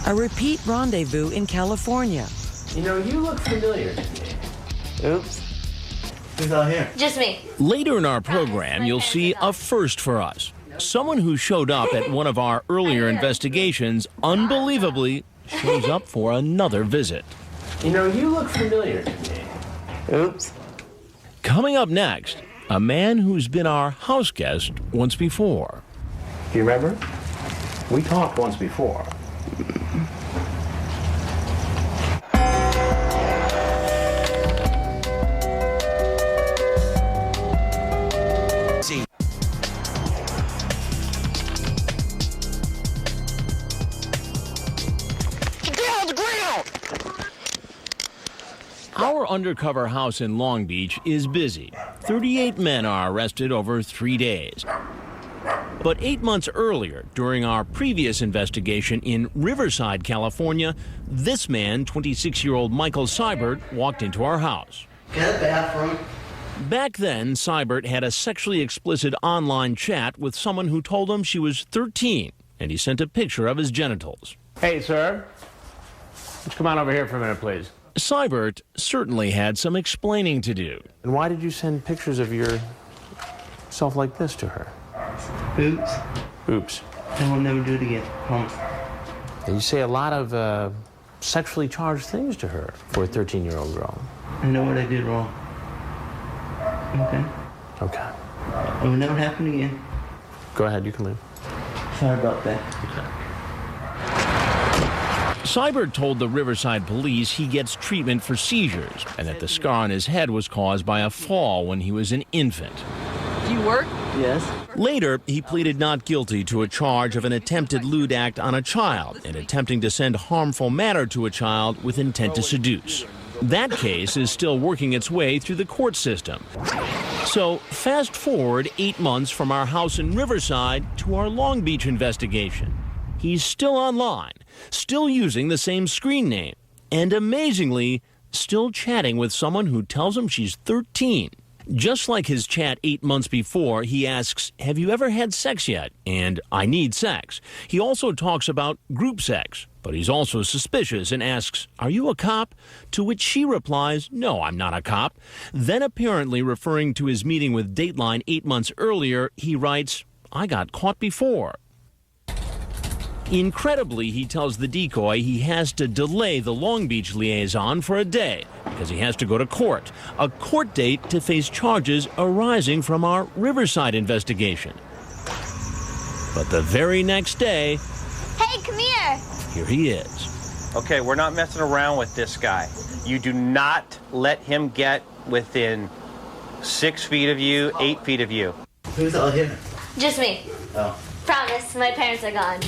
A repeat rendezvous in California. You know, you look familiar to me. Oops. Who's out here? Just me. Later in our program, you'll see a first for us. Someone who showed up at one of our earlier investigations, unbelievably, shows up for another visit. You know, you look familiar to me. Oops. Coming up next, a man who's been our house guest once before. Do you remember? We talked once before. Our undercover house in Long Beach is busy. 38 men are arrested over 3 days. But 8 months earlier, during our previous investigation in Riverside, California, this man, 26-year-old Michael Seibert, walked into our house. Get a bathroom. Back then, Seibert had a sexually explicit online chat with someone who told him she was 13, and he sent a picture of his genitals. Hey, sir. Let's come on over here for a minute, please. Seibert certainly had some explaining to do. And why did you send pictures of yourself like this to her? Oops. Oops. I will never do it again. Promise. You say a lot of sexually charged things to her for a 13-year-old girl. I know what I did wrong. Okay? Okay. It will never happen again. Go ahead, you can leave. Sorry about that. Okay. Seibert told the Riverside police he gets treatment for seizures and that the scar on his head was caused by a fall when he was an infant. Do you work? Yes. Later, he pleaded not guilty to a charge of an attempted lewd act on a child and attempting to send harmful matter to a child with intent to seduce. That case is still working its way through the court system. So fast forward 8 months from our house in Riverside to our Long Beach investigation. He's still online, still using the same screen name, and amazingly, still chatting with someone who tells him she's 13. Just like his chat 8 months before, he asks, "Have you ever had sex yet?" And "I need sex." He also talks about group sex, but he's also suspicious and asks, "Are you a cop?" To which she replies, "No, I'm not a cop." Then apparently referring to his meeting with Dateline 8 months earlier, he writes, "I got caught before." Incredibly, he tells the decoy he has to delay the Long Beach liaison for a day because he has to go to court, a court date to face charges arising from our Riverside investigation. But the very next day, Hey, come here. here he is. Okay, we're not messing around with this guy. You do not let him get within 6 feet of you, 8 feet of you. Who's out here? Just me. Oh. Promise, my parents are gone.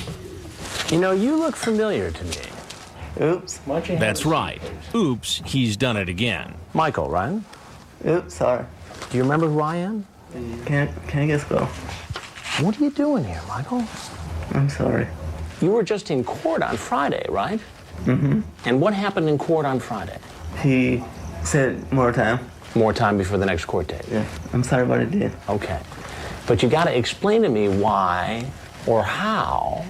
You know, you look familiar to me. Oops. That's right. Oops, he's done it again. Michael, right? Oops, sorry. Do you remember who I am? Can I just go? What are you doing here, Michael? I'm sorry. You were just in court on Friday, right? Mm-hmm. And what happened in court on Friday? He said more time. More time before the next court date. Yeah. I'm sorry what I did. Okay. But you got to explain to me why or how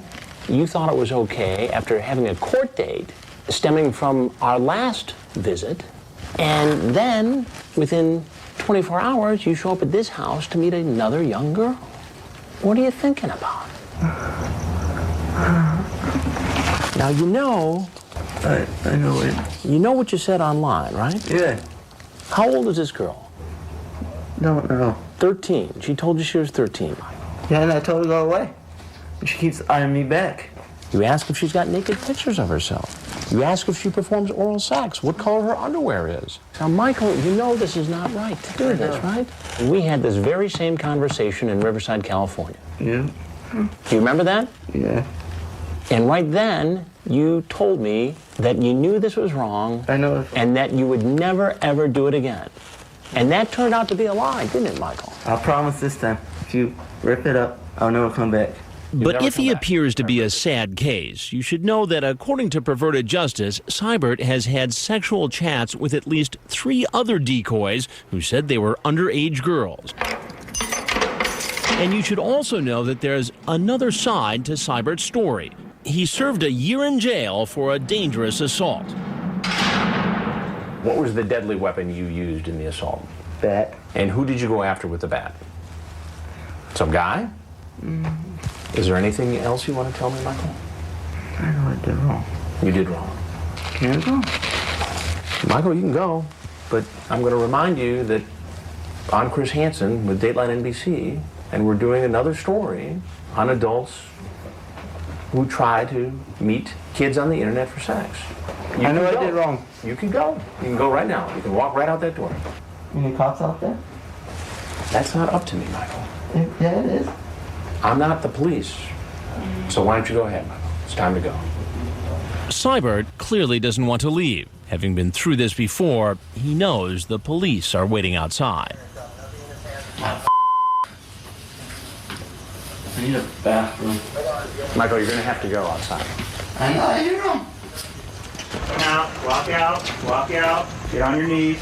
you thought it was okay after having a court date stemming from our last visit, and then within 24 hours you show up at this house to meet another young girl. What are you thinking about? Now you know I know it. You know what you said online, right? Yeah. How old is this girl? Don't know. 13. She told you she was 13. Yeah, and I told her to go away. She keeps eyeing me back. You ask if she's got naked pictures of herself. You ask if she performs oral sex, what color her underwear is. Now, Michael, you know this is not right to do this, right? And we had this very same conversation in Riverside, California. Yeah. Do you remember that? Yeah. And right then, you told me that you knew this was wrong. I know. And that you would never, ever do it again. And that turned out to be a lie, didn't it, Michael? I promise this time, if you rip it up, I'll never come back. But if he appears to be a sad case, you should know that according to Perverted Justice, Seibert has had sexual chats with at least 3 other decoys who said they were underage girls. And you should also know that there's another side to Seibert's story. he served a year in jail for a dangerous assault. What was the deadly weapon you used in the assault? Bat. And who did you go after with the bat? Some guy? Is there anything else you want to tell me, Michael? I know I did wrong. You did wrong. Can I go? Michael, you can go, but I'm going to remind you that I'm Chris Hansen with Dateline NBC, and we're doing another story on adults who try to meet kids on the internet for sex. I know I did wrong. You can go. You can go right now. You can walk right out that door. Any cops out there? That's not up to me, Michael. Yeah, it is. I'm not the police. So why don't you go ahead, Michael? It's time to go. Seibert clearly doesn't want to leave. Having been through this before, he knows the police are waiting outside. I need a bathroom. Michael, you're going to have to go outside. I know I did wrong. Now, walk out, get on your knees.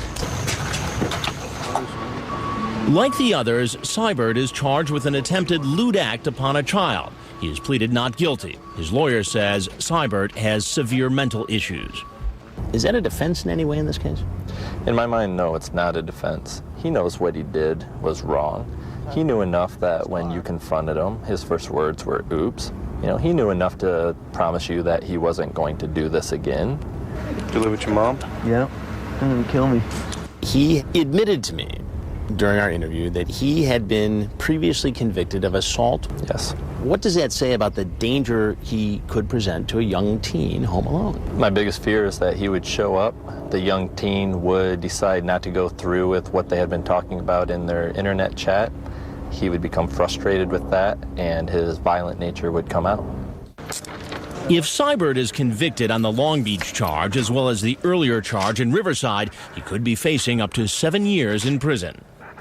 Like the others, Seibert is charged with an attempted lewd act upon a child. He has pleaded not guilty. His lawyer says Seibert has severe mental issues. Is that a defense in any way in this case? In my mind, no, it's not a defense. He knows what he did was wrong. He knew enough that when you confronted him, his first words were, oops. You know, he knew enough to promise you that he wasn't going to do this again. Do you live with your mom? Yeah. They're gonna kill me. He admitted to me during our interview that he had been previously convicted of assault. Yes. What does that say about the danger he could present to a young teen home alone? My biggest fear is that he would show up, the young teen would decide not to go through with what they had been talking about in their internet chat. He would become frustrated with that, and his violent nature would come out. If Seibert is convicted on the Long Beach charge, as well as the earlier charge in Riverside, he could be facing up to 7 years in prison.